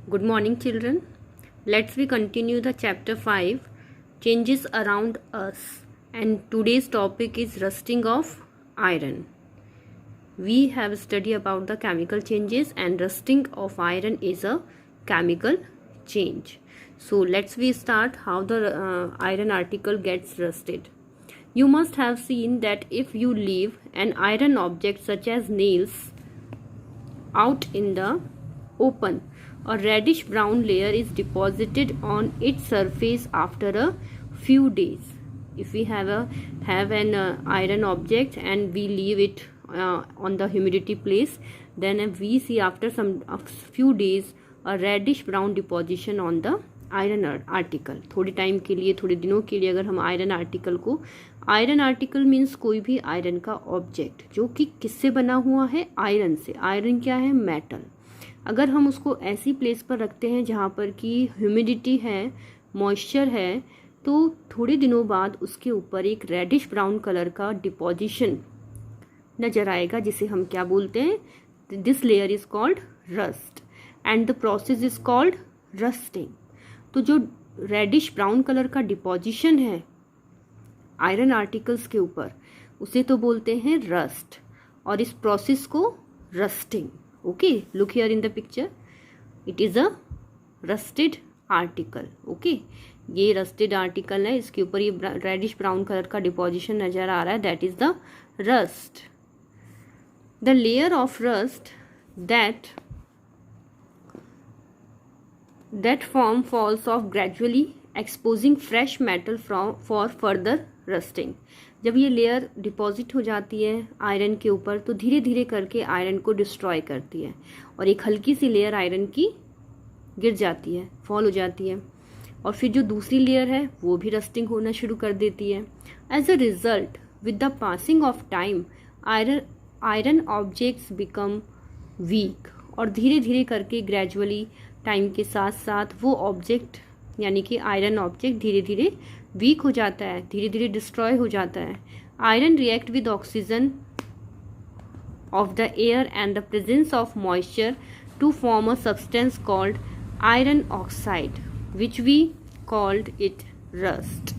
Good morning, children. Let's we continue the chapter 5 changes around us, and today's topic is rusting of iron. We have studied about the chemical changes, and rusting of iron is a chemical change. So let's we start how the iron article gets rusted. You must have seen that if you leave an iron object such as nails out in the open, a reddish brown layer is deposited on its surface after a few days. If we have an iron object and we leave it on the humidity place, then we see after a few days a reddish brown deposition on the iron article. थोड़ी time के लिए, थोड़े दिनों के लिए अगर हम iron article means कोई भी आयरन का ऑब्जेक्ट जो कि किससे बना हुआ है, आयरन से. आयरन क्या है, मेटल. अगर हम उसको ऐसी प्लेस पर रखते हैं जहाँ पर कि ह्यूमिडिटी है, मॉइस्चर है, तो थोड़े दिनों बाद उसके ऊपर एक रेडिश ब्राउन कलर का डिपोजिशन नजर आएगा, जिसे हम क्या बोलते हैं, this layer is called rust and the process is called rusting. तो जो रेडिश ब्राउन कलर का डिपोजिशन है आयरन आर्टिकल्स के ऊपर, उसे तो बोलते हैं रस्ट, और इस प्रोसेस को rusting. Okay, look here in the picture, it is a rusted article. Okay, ये रस्टेड आर्टिकल है, इसके ऊपर ये रेडिश ब्राउन कलर का डिपोजिशन नजर आ रहा है, that is the rust. The layer of rust that form falls off gradually, exposing fresh metal for further rusting. जब ये लेयर डिपॉजिट हो जाती है आयरन के ऊपर, तो धीरे धीरे करके आयरन को डिस्ट्रॉय करती है और एक हल्की सी लेयर आयरन की गिर जाती है, फॉल हो जाती है, और फिर जो दूसरी लेयर है वो भी रस्टिंग होना शुरू कर देती है. As a result, with the passing of time, iron objects become weak, और धीरे धीरे करके ग्रेजुअली टाइम के साथ साथ वो ऑब्जेक्ट यानी कि आयरन ऑब्जेक्ट धीरे धीरे वीक हो जाता है, धीरे धीरे डिस्ट्रॉय हो जाता है. Iron react with oxygen of the air and the presence of moisture to form a substance called iron oxide, which we called it rust.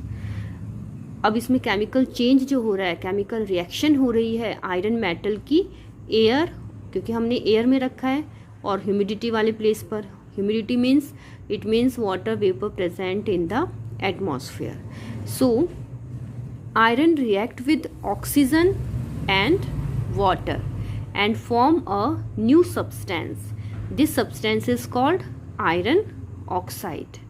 अब इसमें केमिकल चेंज जो हो रहा है, केमिकल रिएक्शन हो रही है आयरन मेटल की एयर, क्योंकि हमने एयर में रखा है, और ह्यूमिडिटी वाले प्लेस पर. Humidity means water vapor present in the atmosphere. So iron react with oxygen and water and form a new substance. This substance is called iron oxide.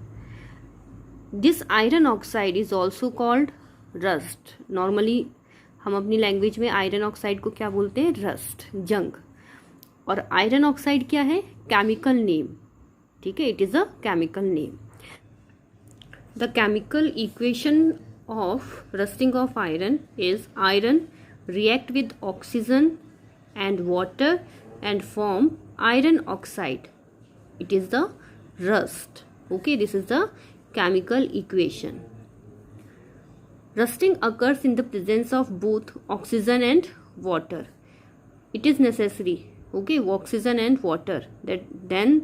This iron oxide is also called rust. Normally हम अपनी language में iron oxide को क्या बोलते हैं, rust, जंग. और iron oxide क्या है, केमिकल नेम. ठीक है, it is a chemical name. The chemical equation of rusting of iron is iron react with oxygen and water and form iron oxide. It is the rust. Okay, this is the chemical equation. Rusting occurs in the presence of both oxygen and water. It is necessary, okay, oxygen and water, that then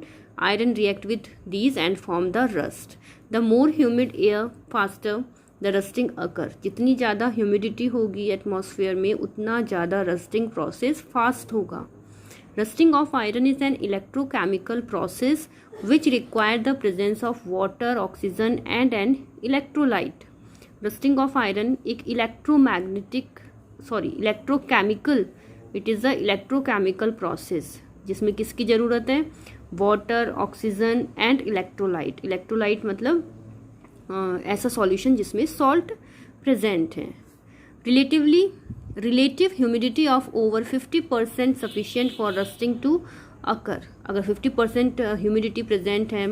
iron react with these and form the rust. The more humid air, faster the rusting occur. जितनी ज़्यादा humidity होगी atmosphere में, उतना ज़्यादा rusting process fast होगा. Rusting of iron is an electrochemical process which require the presence of water, oxygen and an electrolyte. Rusting of iron एक electrochemical, it is a electrochemical process जिसमें किसकी ज़रूरत है, water, oxygen and electrolyte. Electrolyte मतलब ऐसा solution जिसमें salt present है. Relative humidity of over 50% sufficient for rusting to occur. अगर 50% ह्यूमिडिटी प्रेजेंट है,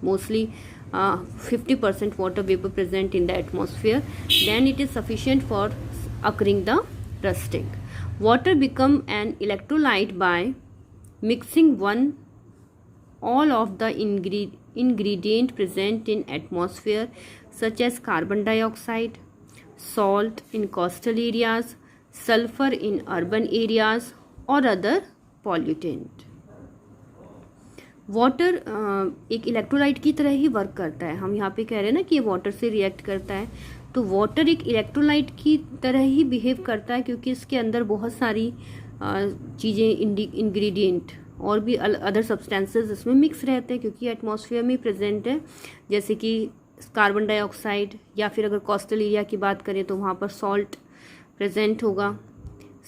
mostly 50% water vapor present in the atmosphere, then it is sufficient for occurring the rusting. Water become an electrolyte by mixing all of the ingredient present in atmosphere, such as carbon dioxide, salt in coastal areas, sulfur in urban areas, or other pollutant. Water एक electrolyte की तरह ही work करता है। हम यहाँ पे कह रहे हैं ना कि ये वाटर से रिएक्ट करता है, तो वाटर एक इलेक्ट्रोलाइट की तरह ही बिहेव करता है, क्योंकि इसके अंदर बहुत सारी चीज़ें, इंग्रेडिएंट और भी अदर सब्सटेंसेस इसमें मिक्स रहते हैं, क्योंकि एटमॉस्फेयर में प्रेजेंट है। जैसे कि कार्बन डाइऑक्साइड, या फिर अगर कोस्टल एरिया की बात करें तो वहाँ पर सॉल्ट प्रेजेंट होगा,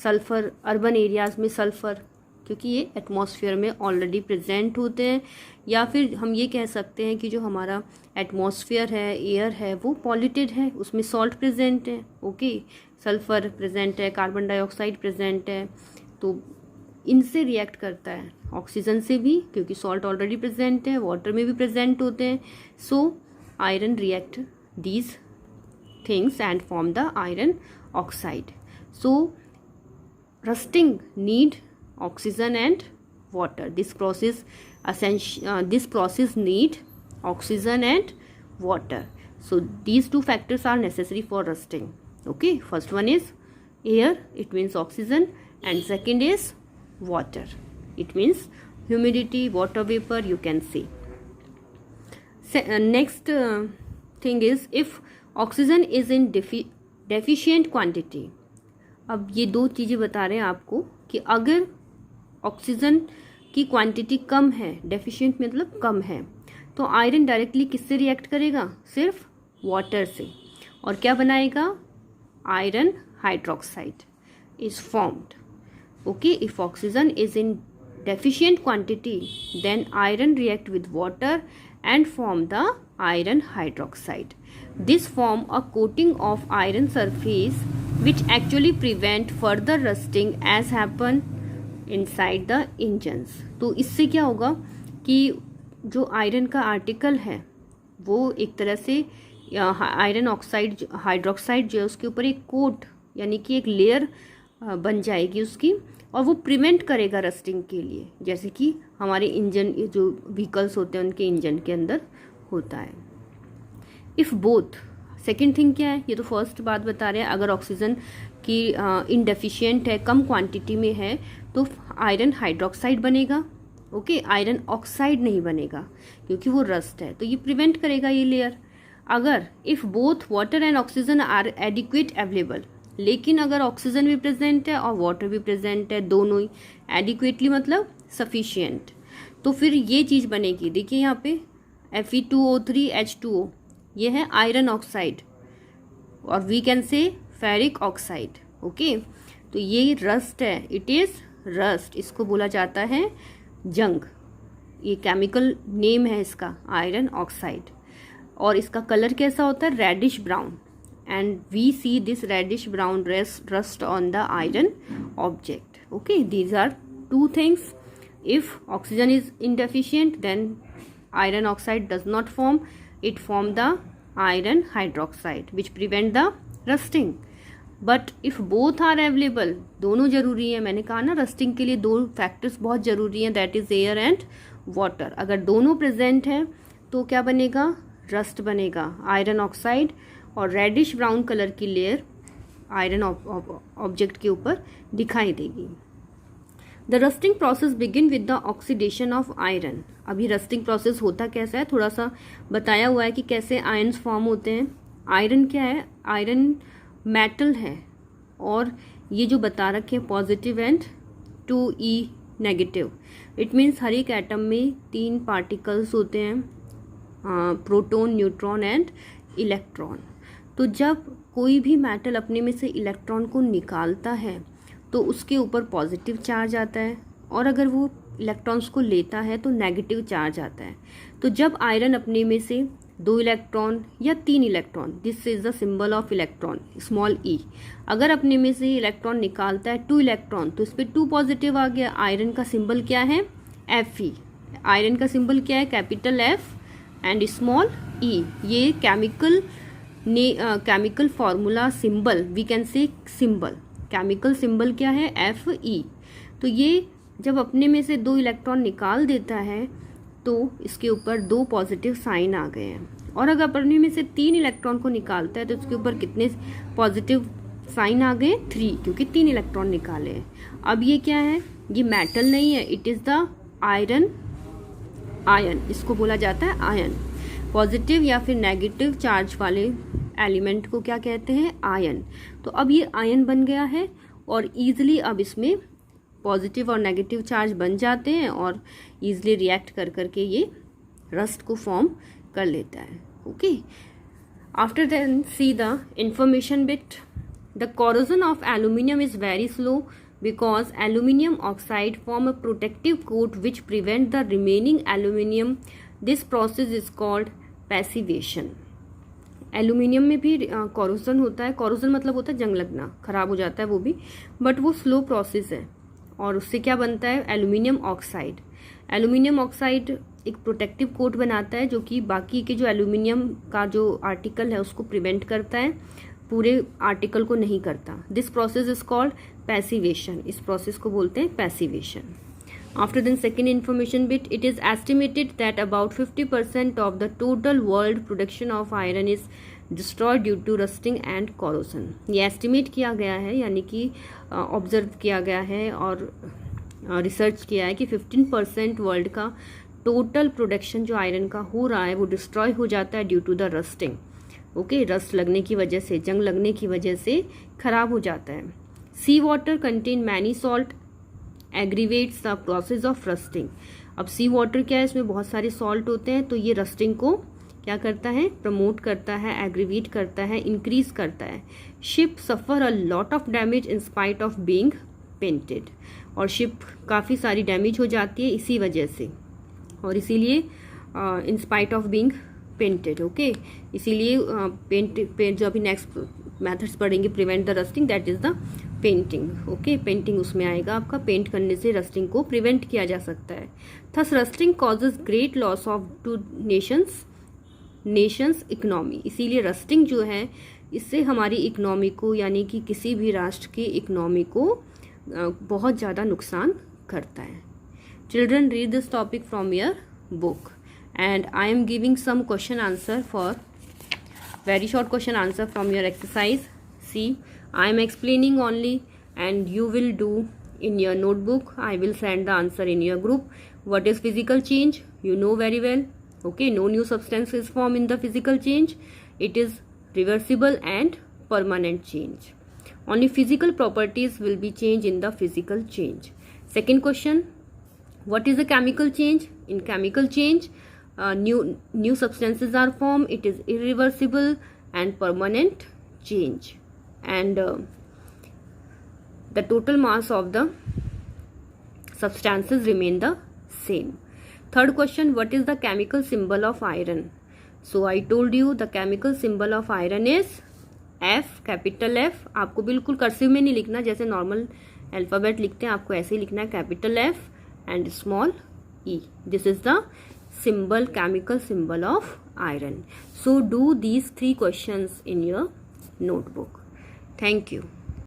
सल्फ़र, अर्बन एरियाज़ में सल्फ़र, क्योंकि ये एटमॉस्फेयर में ऑलरेडी प्रेजेंट होते हैं। या फिर हम ये कह सकते हैं कि जो हमारा एटमॉस्फेयर है, एयर है, वो पॉल्यूटेड है, उसमें सॉल्ट प्रेजेंट है। ओके, सल्फ़र प्रेजेंट है, कार्बन डाइऑक्साइड प्रेजेंट है, तो इनसे रिएक्ट करता है। ऑक्सीजन से भी, क्योंकि सॉल्ट ऑलरेडी प्रेजेंट है, वाटर में भी प्रेजेंट होते हैं। So iron react these things and form the iron oxide. So rusting need oxygen and water. This process need oxygen and water. So these two factors are necessary for rusting. Okay, first one is air, it means oxygen, and second is water, it means humidity, water vapor, you can see. Next thing is if oxygen is in deficient quantity. अब ये दो चीज़ें बता रहे हैं आपको कि अगर ऑक्सीजन की क्वांटिटी कम है, डेफिशिएंट मतलब कम है, तो आयरन डायरेक्टली किससे रिएक्ट करेगा? सिर्फ वाटर से, और क्या बनाएगा? Iron hydroxide is formed. Okay, if oxygen is in deficient quantity, then iron react with water and form the iron hydroxide. This form a coating of iron surface which actually prevent further rusting as happen inside the engines. तो इससे क्या होगा कि जो iron का article है वो एक तरह से आयरन ऑक्साइड हाइड्रोक्साइड जो है उसके ऊपर एक कोट यानी कि एक लेयर बन जाएगी उसकी, और वो प्रिवेंट करेगा रस्टिंग के लिए, जैसे कि हमारे इंजन जो व्हीकल्स होते हैं उनके इंजन के अंदर होता है. इफ़ बोथ, सेकेंड थिंग क्या है, ये तो फर्स्ट बात बता रहे हैं, अगर ऑक्सीजन की इनडेफिशिएंट है, कम क्वांटिटी में है, तो आयरन हाइड्रोक्साइड बनेगा. ओके, आयरन ऑक्साइड नहीं बनेगा क्योंकि वो रस्ट है, तो ये प्रिवेंट करेगा ये लेयर. अगर if both water and oxygen are adequate available, लेकिन अगर ऑक्सीजन भी प्रेजेंट है और वाटर भी प्रेजेंट है, दोनों ही एडिक्वेटली मतलब सफिशिएंट, तो फिर ये चीज़ बनेगी. देखिए यहाँ पे Fe2O3H2O, ये है आयरन ऑक्साइड, और we can say ferric oxide. Okay, तो ये रस्ट है, इट इज़ रस्ट, इसको बोला जाता है जंग. ये केमिकल नेम है इसका, आयरन ऑक्साइड. और इसका कलर कैसा होता है? Reddish brown. And we see this reddish brown rust on the iron object. Okay, these are two things. If oxygen is indeficient, then iron oxide does not form, it form the iron hydroxide which prevent the rusting. But if both are available, दोनों जरूरी है, मैंने कहा ना rusting के लिए दो factors बहुत ज़रूरी हैं, that is air and water. अगर दोनों प्रेजेंट है तो क्या बनेगा? रस्ट बनेगा, आयरन ऑक्साइड, और रेडिश ब्राउन कलर की लेयर आयरन ऑब्जेक्ट के ऊपर दिखाई देगी. The rusting process begin with the oxidation of iron. अभी रस्टिंग प्रोसेस होता कैसा है, थोड़ा सा बताया हुआ है कि कैसे आयन्स फॉर्म होते हैं. आयरन क्या है? आयरन मेटल है, और ये जो बता रखे हैं positive and 2E negative, it means हर एक एटम में 3 पार्टिकल्स होते हैं, प्रोटॉन, न्यूट्रॉन एंड इलेक्ट्रॉन. तो जब कोई भी मेटल अपने में से इलेक्ट्रॉन को निकालता है तो उसके ऊपर पॉजिटिव चार्ज आता है, और अगर वो इलेक्ट्रॉन्स को लेता है तो नेगेटिव चार्ज आता है. तो जब आयरन अपने में से 2 इलेक्ट्रॉन या 3 electron, this is the symbol of electron, small e, अगर अपने में से इलेक्ट्रॉन निकालता है 2 इलेक्ट्रॉन, तो इस पर 2 पॉजिटिव आ गया. आयरन का सिंबल क्या है? Fe. आयरन का सिंबल क्या है? Capital F and small e. ये chemical formula symbol, we can say symbol, chemical symbol क्या है? Fe. तो ये जब अपने में से 2 इलेक्ट्रॉन निकाल देता है तो इसके ऊपर 2 पॉजिटिव साइन आ गए हैं, और अगर अपने में से 3 इलेक्ट्रॉन को निकालता है तो इसके ऊपर कितने पॉजिटिव साइन आ गए? 3, क्योंकि 3 इलेक्ट्रॉन निकाले हैं. अब ये क्या है? ये मेटल नहीं है, it is the iron ion, इसको बोला जाता है आयन। पॉजिटिव या फिर नेगेटिव चार्ज वाले एलिमेंट को क्या कहते हैं? आयन। तो अब ये आयन बन गया है और ईजिली अब इसमें पॉजिटिव और नेगेटिव चार्ज बन जाते हैं और ईजिली रिएक्ट कर करके ये रस्ट को फॉर्म कर लेता है। Okay, after then see the information bit. The corrosion of aluminium is very slow because aluminium oxide form a protective coat which prevent the remaining aluminium. This process is called passivation. Aluminium में भी corrosion होता है। Corrosion मतलब होता है जंग लगना, खराब हो जाता है वो भी, बट वो स्लो प्रोसेस है और उससे क्या बनता है? Aluminium oxide. एल्यूमिनियम ऑक्साइड एक प्रोटेक्टिव कोट बनाता है जो कि बाकी के जो एल्यूमिनियम का जो आर्टिकल है उसको प्रिवेंट करता है, पूरे आर्टिकल को नहीं करता। This process is called passivation. इस प्रोसेस को बोलते हैं passivation. After then second information bit, it is estimated that about 50% of the total world production of iron is destroyed due to rusting and corrosion. ये estimate किया गया है, यानी कि ऑब्जर्व किया गया है और रिसर्च किया है कि 15% वर्ल्ड का टोटल प्रोडक्शन जो आयरन का हो रहा है वो डिस्ट्रॉय हो जाता है due to the rusting. Okay, rust लगने की वजह से, जंग लगने की वजह से खराब हो जाता है। Sea water contain many salt aggravates the process of rusting. अब सी वाटर क्या है? इसमें बहुत सारे सॉल्ट होते हैं, तो ये रस्टिंग को क्या करता है? प्रमोट करता है, एग्रीवेट करता है, इंक्रीज करता है। Ship suffer a lot of damage in spite of being painted. और शिप काफ़ी सारी डैमेज हो जाती है इसी वजह से, और इसीलिए in spite of being painted. Okay, इसीलिए पेंट जो अभी नेक्स्ट मेथड्स पढ़ेंगे prevent the rusting, that is the painting. Okay, painting उसमें आएगा आपका। पेंट करने से रस्टिंग को प्रिवेंट किया जा सकता है। Thus rusting causes great loss of two nations economy. इसीलिए रस्टिंग जो है इससे हमारी इकोनॉमी को, यानी कि किसी भी राष्ट्र की इकोनॉमी को बहुत ज़्यादा नुकसान करता है। Children, read this topic from your book and I am giving some question answer, for very short question answer from your exercise. See, I am explaining only and you will do in your notebook. I will send the answer in your group. What is physical change? You know very well. Okay, no new substance is formed in the physical change. It is reversible and permanent change. Only physical properties will be changed in the physical change. Second question, what is a chemical change? In chemical change, new substances are formed. It is irreversible and permanent change, and the total mass of the substances remain the same. Third question, what is the chemical symbol of iron? So I told you the chemical symbol of iron is F, capital F. आपको बिल्कुल cursive में नहीं लिखना, जैसे normal alphabet लिखते हैं आपको ऐसे ही लिखना है, capital F and small e. This is the symbol, chemical symbol of iron. So do these 3 questions in your notebook. Thank you.